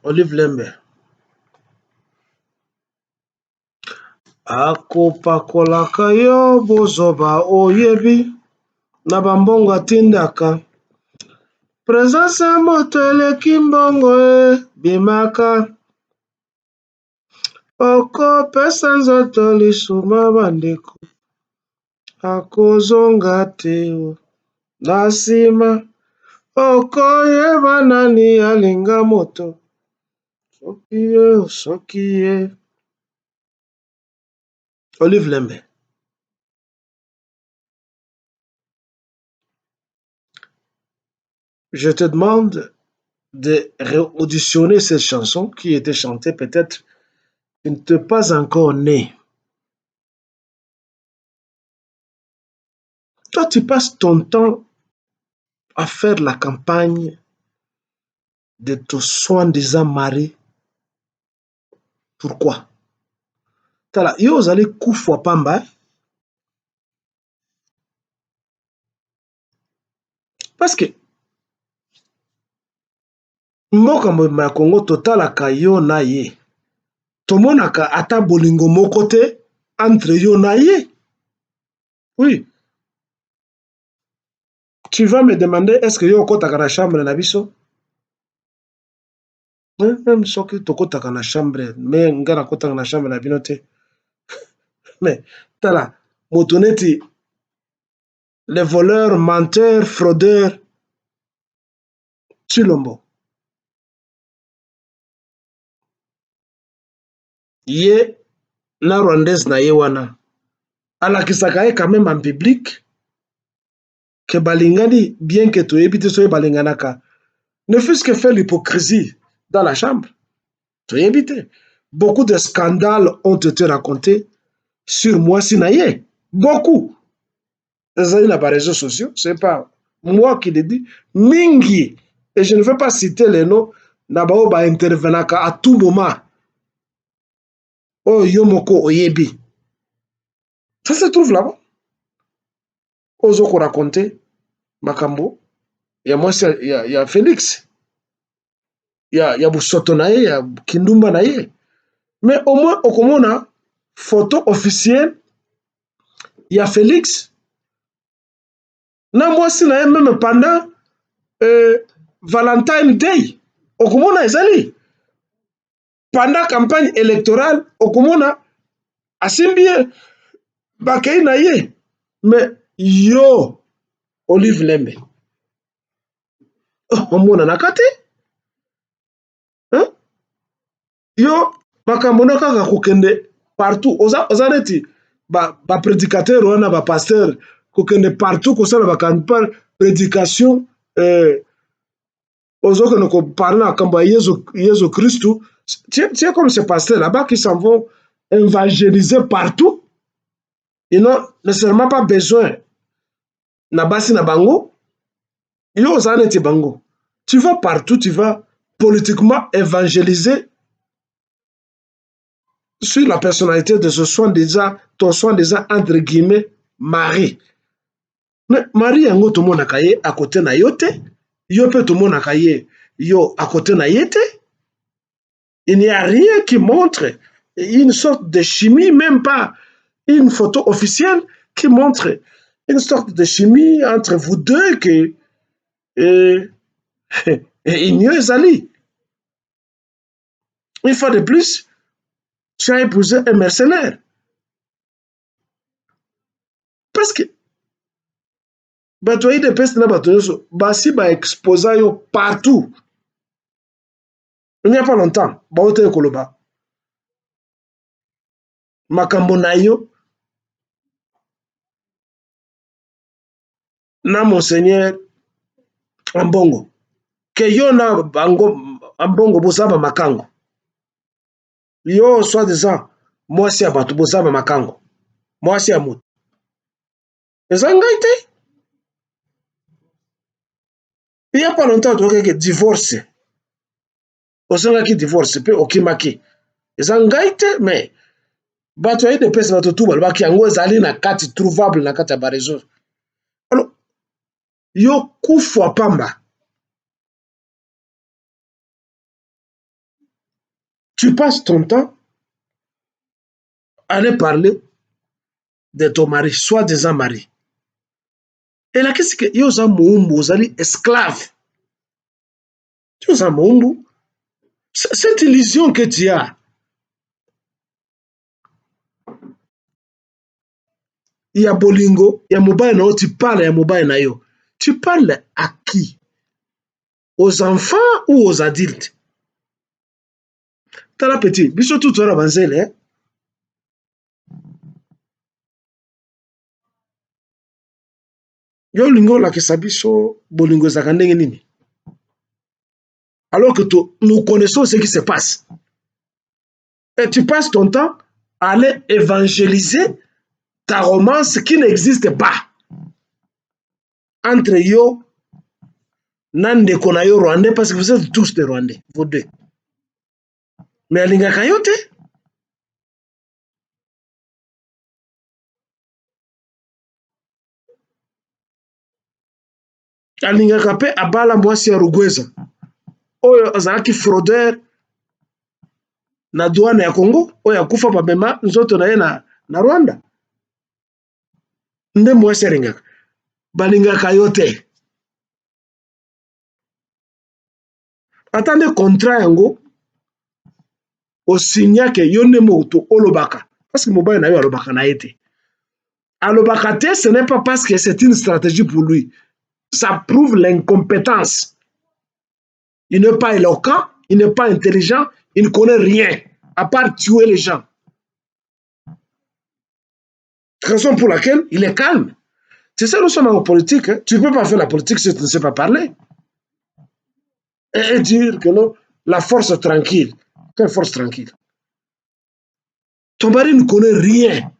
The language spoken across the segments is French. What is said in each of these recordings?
Olive Lembe. Akopakolaka yo bozoba oyebi na bambongo atindaka. Presence ya moto eleki mbongo bimaka. Okopesa nzoto lisuma bandeko. Akozonga te na nsima. Okoyeba nani alinga moto. Soki ye. Olive Lembe. Je te demande de réauditionner cette chanson qui était chantée peut-être tu n'étais pas encore né. Toi, tu passes ton temps à faire la campagne de ton soi-disant mari. Pourquoi? Tala, yo ozali kufa pamba. Parce que mboka ya Congo totalaka yo na ye. Tomonaka ata bolingo moko te entre yo na ye. Oui. Tu vas me demander est-ce que yo okotaka na chambre na biso? Même soki tokotaka na chambre, mais nga nakotaka na chambre na bino te. Mais tala, moto neti les voleurs, menteurs, fraudeurs, Chilombo. Ye na Rwandaise na ye wana. Alakisaka ye quand même en public que balingani, bien que tu ébites soye balinganaka, ne fût-ce que faire l'hypocrisie dans la chambre. Tu ébites. Beaucoup de scandales ont été racontés sur moi Sinaye. Beaucoup. Ça y est, les réseaux sociaux, c'est pas moi qui le dis. Mingi. Et je ne veux pas citer les noms. Nabao ba intervenaka à tout moment. Oh, Yomoko Oyebi. Ça se trouve là-bas. Ozoko raconter Makambo. Il y a Félix. Il y a Boussoto Naye, il y a Kindumba Naye. Mais au moins, au Komona, photo officielle, il y a Félix. Na moi, si naye même pendant Valentine Day, au Komona, ezali. Pendant la campagne électorale, au Komona, Asimbie, Bakei Naye. Mais yo, Olive Lembe. Omona nakate? Hein? Yo, makambono kaka kokende partout. Oza neti, ba prédicateur wana, ba pasteur, kokende partout, kosala ba campagne, prédication, ozo ne ko parler à kamba Yesu Christu. Tiens comme ces pasteurs là-bas qui s'en vont évangéliser partout. Ils n'ont nécessairement pas besoin. Nabasi na bango. Yo oza neti bango. Tu vas partout, tu vas politiquement évangéliser sur la personnalité de ce ton soi-disant entre guillemets mari. Mais Marie yango tout monde akaye à côté na yote, yo pe tout monde akaye yo à côté na yete. Il n'y a rien qui montre une sorte de chimie, même pas une photo officielle qui montre une sorte de chimie entre vous deux que il n'y a ezali. Une fois de plus, tu as épousé un mercenaire. Parce que bato de peste na bato nyonso basi ba exposa yo partout. Il n'y a pas longtemps, baote koloba. Makambo na yo na monseigneur Ambongo. Que yo na bango Ambongo bosaba makango. Yo soi-disant mwasi ya bato bosaba makango. Mwasi ya moto. Eza ngai te. Il n'y a pas longtemps tu divorce. Osengaki divorce pe okimaki. Eza ngai te mais bato de pesa bato tu balobaki yango ezali na kati trouvable na kati ya ba réseau. Alors yo kufa pamba. Tu passes ton temps à aller parler de ton mari, soi-disant mari. Et là, qu'est-ce que yoza moumbu, ozali esclave. Yoza moumbu. Cette illusion que tu as, il y a bolingo, il y a mobile na tu parles, il y a mobile na yo. Tu parles à qui? Aux enfants ou aux adultes? Tala petit, biso tout tora banzele, yo lingo la kesa biso bolingo ezaka ndenge nini? Alors que nous connaissons ce qui se passe. Et tu passes ton temps à aller évangéliser ta romance qui n'existe pas. Entre yo, nandeko na yo rwandais, parce que vous êtes tous des rwandais, vous deux. Mais alingaka yo te. Alingaka mpe abala mwasi ya Rugweza oyo azalaki fraudeur na douane ya Congo oyo akufa bamema nzoto na ye na Rwanda. Nde mwasi alingaka. Balingaka yo te. Ata nde contrat yango osignake yo nde moto olobaka, parce que mobali na yo alobaka na ye te. Alobaka te, ce n'est pas parce que c'est une stratégie pour lui. Ça prouve l'incompétence. Il n'est pas éloquent, il n'est pas intelligent, il ne connaît rien, à part tuer les gens. Raison pour laquelle il est calme. C'est ça, nous sommes en politique. Hein. Tu ne peux pas faire la politique si tu ne sais pas parler. Et dire que non, la force tranquille. Quelle force tranquille? Ton mari ne connaît rien.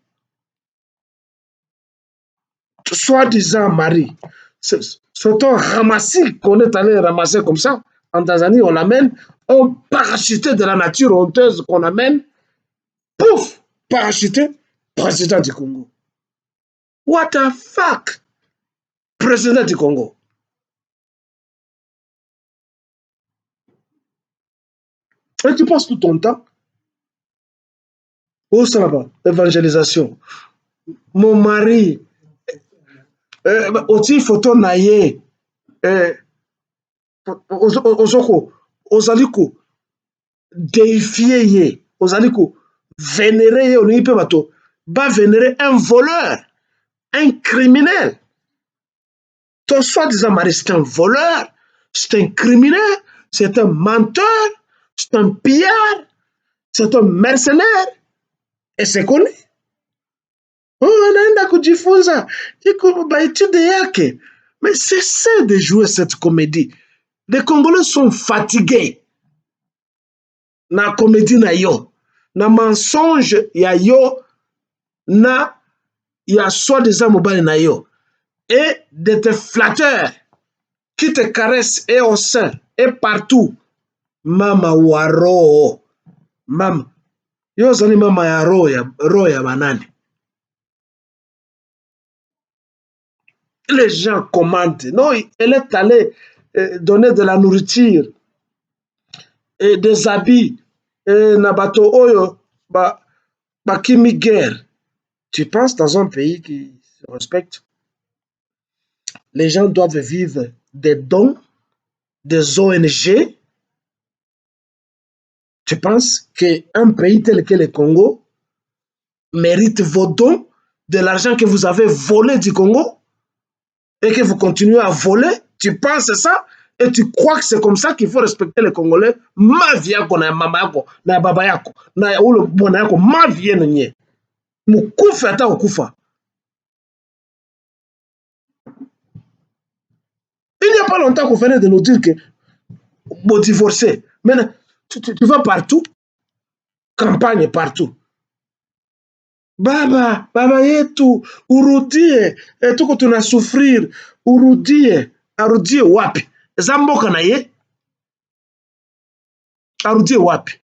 Soi-disant mari. C'est ton ramassis qu'on est allé ramasser comme ça. En Tanzanie, on l'amène, on parachuté de la nature honteuse qu'on amène. Pouf! Parachuté, président du Congo. What the fuck? Président du Congo. Et tu passes tout ton temps. Où ça va? Évangélisation. Mon mari, aussi photo naïe, ozaliko déifier ye, ozaliko vénérer ye, on y peut bato, va vénérer un voleur, un criminel. Ton soi-disant mari, c'est un voleur, c'est un criminel, c'est un menteur, c'est un pillard, c'est un mercenaire, et c'est connu. Oh, anaenda kujifunza iko baetude yake. Mais cessez de jouer cette comédie. Les Congolais sont fatigués. Na comédie na yo, na mensonge ya yo, na ya soi-disant mobile na yo, et de tes flatteurs qui te caressent et au sein et partout. Mama waro, mama yo zani mama ya roho ya banani. Les gens commentent. Non, elle est allée donner de la nourriture et des habits. Nabato Oyo, Bakimi guerre. Tu penses dans un pays qui se respecte, les gens doivent vivre des dons des ONG. Tu penses qu'un pays tel que le Congo mérite vos dons, de l'argent que vous avez volé du Congo? Et que vous continuez à voler, tu penses ça et tu crois que c'est comme ça qu'il faut respecter les Congolais? Ma vie yako na mama yako na baba yako na ulo bwana yako, ma vie yenu nye mukufa hata ukufa. Il n'y a pas longtemps qu'on venait de nous dire que bon divorcer, maintenant tu vas partout, campagne partout. Baba yetu urudie, tuko tuna souffrir, urudie wapi? Zamboka na ye arudie wapi?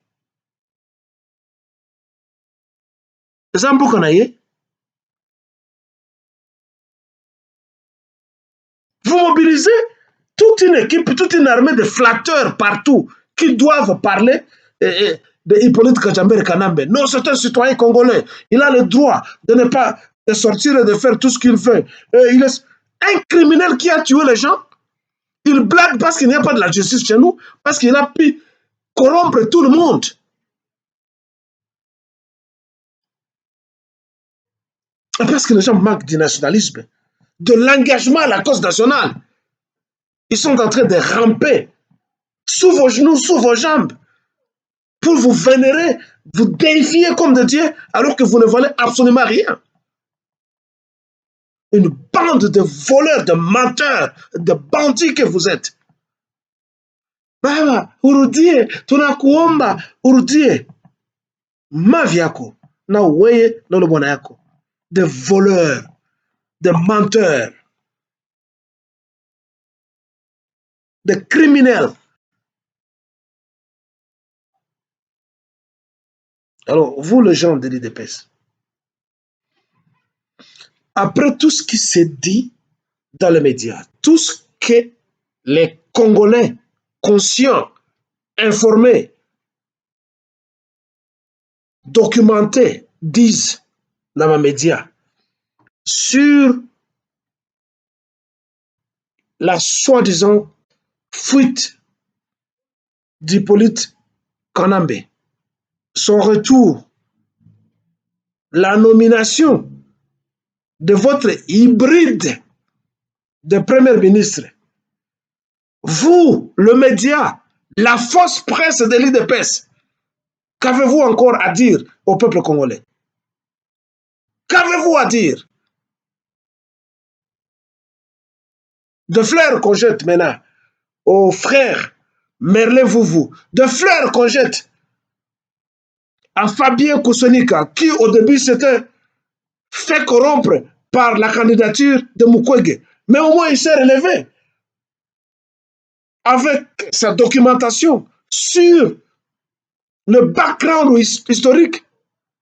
Zamboka na ye. Vous mobilisez toute une équipe, toute une armée de flatteurs partout qui doivent parler de Hippolyte Kajamber Kanambe. Non, c'est un citoyen congolais. Il a le droit de ne pas de sortir et de faire tout ce qu'il fait. Il est un criminel qui a tué les gens. Il blague parce qu'il n'y a pas de la justice chez nous, parce qu'il a pu corrompre tout le monde. Et parce que les gens manquent du nationalisme, de l'engagement à la cause nationale. Ils sont en train de ramper sous vos genoux, sous vos jambes, pour vous vénérer, vous défier comme de Dieu, alors que vous ne valez absolument rien. Une bande de voleurs, de menteurs, de bandits que vous êtes. Baba, urudie, tunakuomba, urudie. Mavi yako, na weye, na bwana yako. De voleurs, de menteurs, de criminels. Alors, vous, les gens de l'IDPS, après tout ce qui s'est dit dans les médias, tout ce que les Congolais conscients, informés, documentés disent dans les médias sur la soi-disant fuite d'Hippolyte Kanambe, son retour, la nomination de votre hybride de Premier ministre, vous, le média, la fausse presse de l'IDPS, qu'avez-vous encore à dire au peuple congolais? Qu'avez-vous à dire? De fleurs qu'on jette maintenant aux frères Merlin Vouvou, de fleurs qu'on jette à Fabien Koussonika, qui au début s'était fait corrompre par la candidature de Mukwege, mais au moins il s'est relevé avec sa documentation sur le background historique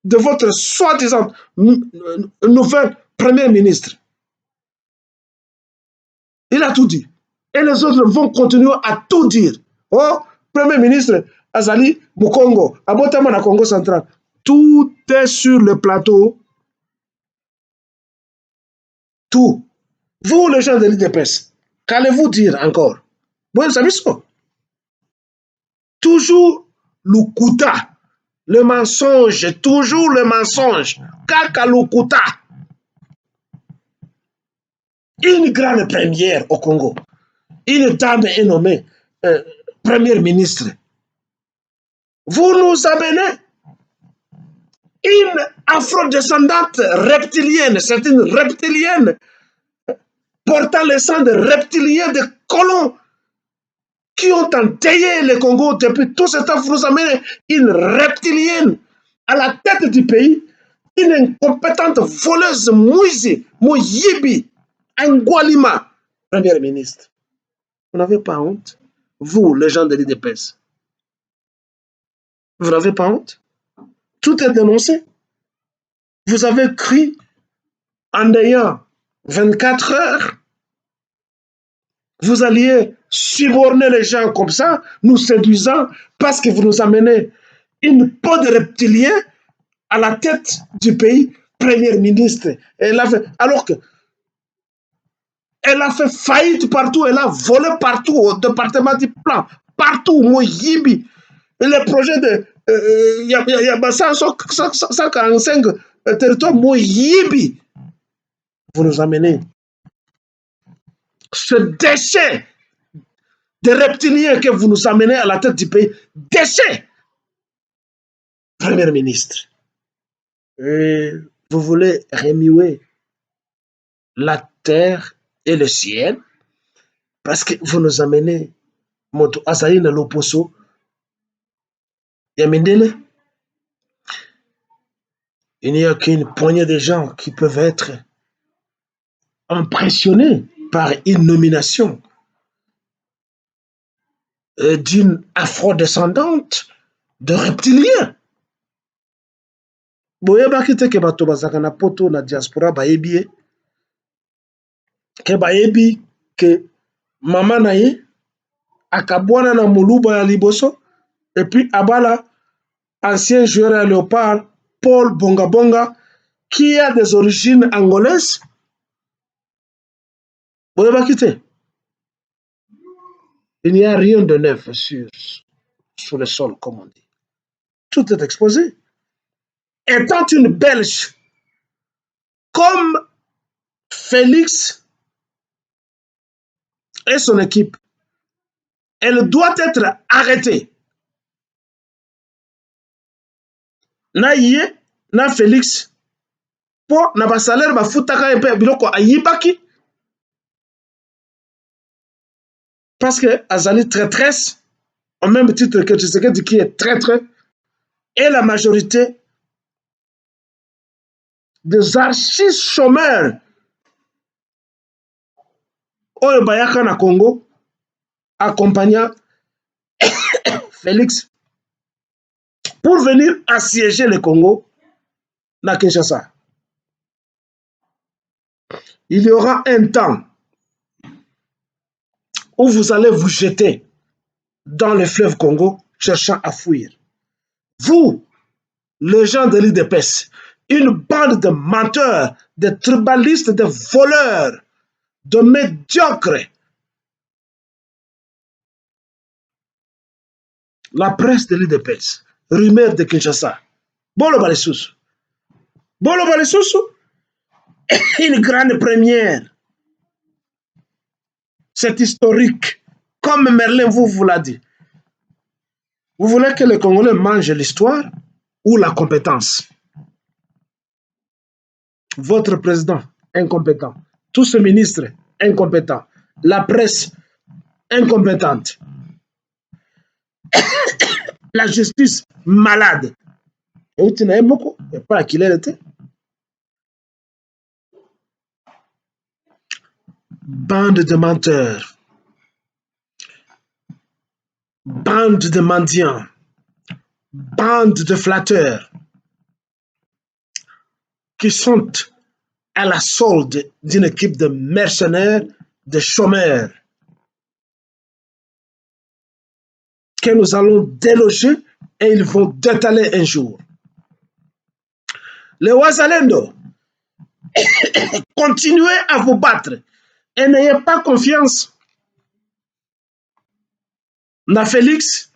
de votre soi-disant nouvel Premier ministre. Il a tout dit. Et les autres vont continuer à tout dire. Oh, Premier ministre Azali Mukongo, Abotama na Congo central. Tout est sur le plateau. Tout. Vous, les gens de l'IDPS, qu'allez-vous dire encore? Vous savez ça? Toujours l'Ukuta, le mensonge, toujours le mensonge. Kaka l'Ukuta. Une grande première au Congo. Une dame est nommée première ministre. Vous nous amenez une afrodescendante reptilienne, c'est une reptilienne portant le sang de reptiliens, de colons qui ont entaillé le Congo depuis tout ce temps. Vous nous amenez une reptilienne à la tête du pays, une incompétente voleuse Mouizi, Mouyibi, Ngualima, première ministre. Vous n'avez pas honte? Vous, les gens de l'IDPS, vous n'avez pas honte? Tout est dénoncé. Vous avez cru en ayant 24 heures, vous alliez suborner les gens comme ça, nous séduisant, parce que vous nous amenez une peau de reptilien à la tête du pays, première ministre. Alors que elle a fait faillite partout, elle a volé partout, au département du plan, partout, Moyibi. Les projets de Yabassa 145 territoires, Moyibi. Vous nous amenez ce déchet de reptiliens que vous nous amenez à la tête du pays. Déchet! Premier ministre. Et vous voulez remuer la terre et le ciel parce que vous nous amenez Moto Azaï na Loposo Yamindele. Il n'y a qu'une poignée de gens qui peuvent être impressionnés par une nomination d'une afrodescendante de reptiliens. Boyebaki te ke bato bazaka na poto na diaspora bayebi ke bayebi ke mama na ye akabwana na moluba ya liboso et puis abala ancien joueur à Léopard, Paul Bonga Bonga, qui a des origines angolaises. Vous n'avez pas quitté. Il n'y a rien de neuf sur le sol, comme on dit. Tout est exposé. Étant une Belge, comme Félix et son équipe, elle doit être arrêtée. Na yé, na Félix, pour na ba salaire ba futaka un peu biloko ayibaki, parce que Azali traîtresse, au même titre que Tshisekedi qui est traître, et la majorité des archi-chômeurs au Bayaka na Congo, accompagnant Félix pour venir assiéger le Congo na Kinshasa. Il y aura un temps où vous allez vous jeter dans le fleuve Congo cherchant à fuir. Vous, les gens de l'IDPS, une bande de menteurs, de tribalistes, de voleurs, de médiocres. La presse de l'IDPS, rumeur de Kinshasa. Bolo Balesoussou. Bolo Balesoussou, une grande première. C'est historique. Comme Merlin vous l'a dit. Vous voulez que les Congolais mangent l'histoire ou la compétence? Votre président, incompétent. Tous ces ministres, incompétents. La presse, incompétente. La justice, malade. Et tu n'as beaucoup, et pas qu'il était. Bande de menteurs. Bande de mendiants. Bande de flatteurs. Qui sont à la solde d'une équipe de mercenaires, de chômeurs, que nous allons déloger et ils vont détaler un jour. Les Ouazalendo, continuez à vous battre et n'ayez pas confiance dans Félix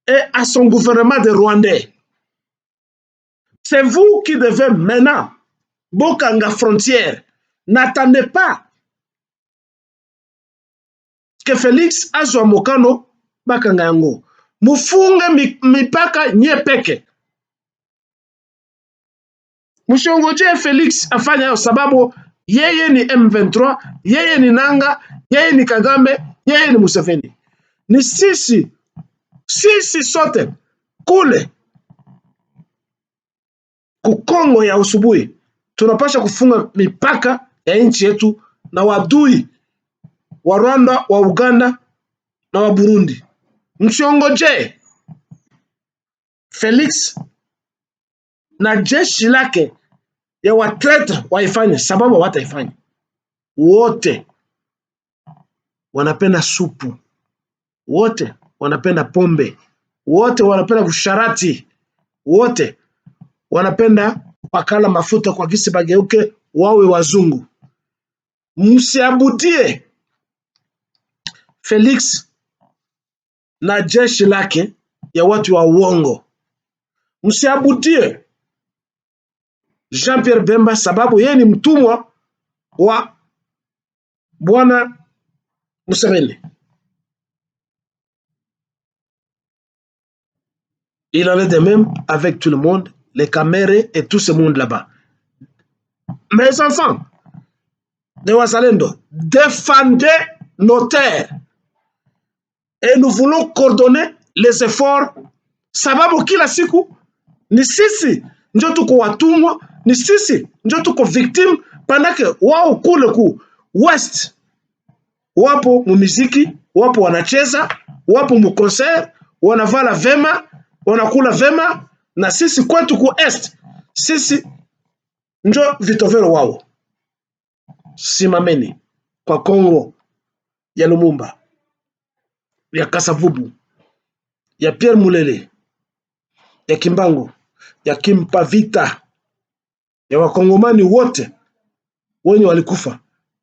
et à son gouvernement de Rwandais. C'est vous qui devez maintenant, Bokanga frontière, n'attendez pas que Félix azwa mokano bakanga yango. Mufunge mipaka nye peke. Mshongoje Félix afanya yo sababu yeye ni M23, yeye ni Nanga, yeye ni Kagame, yeye ni Museveni. Ni sisi sote kule kukongo ya usubuhi tunapasha kufunga mipaka ya nchi yetu na wadui wa Rwanda, wa Uganda na wa Burundi. Mshongoje Felix na jeshi lake ya watretre waifanye, sababu wataifanya. Wote wanapenda supu, wote wanapenda pombe, wote wanapenda kusharati, wote wanapenda pakala mafuta kwa kisi bageuke wawe wazungu. Msiabudie Felix na jeshi lake ya watu wa uongo. Msiabudie Jean-Pierre Bemba sababu yeye ni mtumwa wa Bwana Museveni. Il en est de même avec tout le monde, les Kamere et tout ce monde là-bas. Mes enfants de Wazalendo, défendez nos terres. Et nous voulons coordonner les efforts sababu kila siku ni sisi ndio tuko watumwa, ni sisi ndio tuko victim, pandake wao kule ku West wapo mumiziki, wapo wanacheza, wapo muconcert, wanavala vema, wanakula vema, na sisi kwetu ku Est, sisi ndio vitovero wao. Simameni kwa Kongo ya Lumumba, ya Kasavubu, ya Pierre Mulele, ya Kimbangu, yakimpa vita ya wakongomani wote wenye walikufa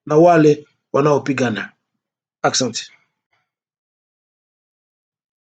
na wale wanaopigana. Asante.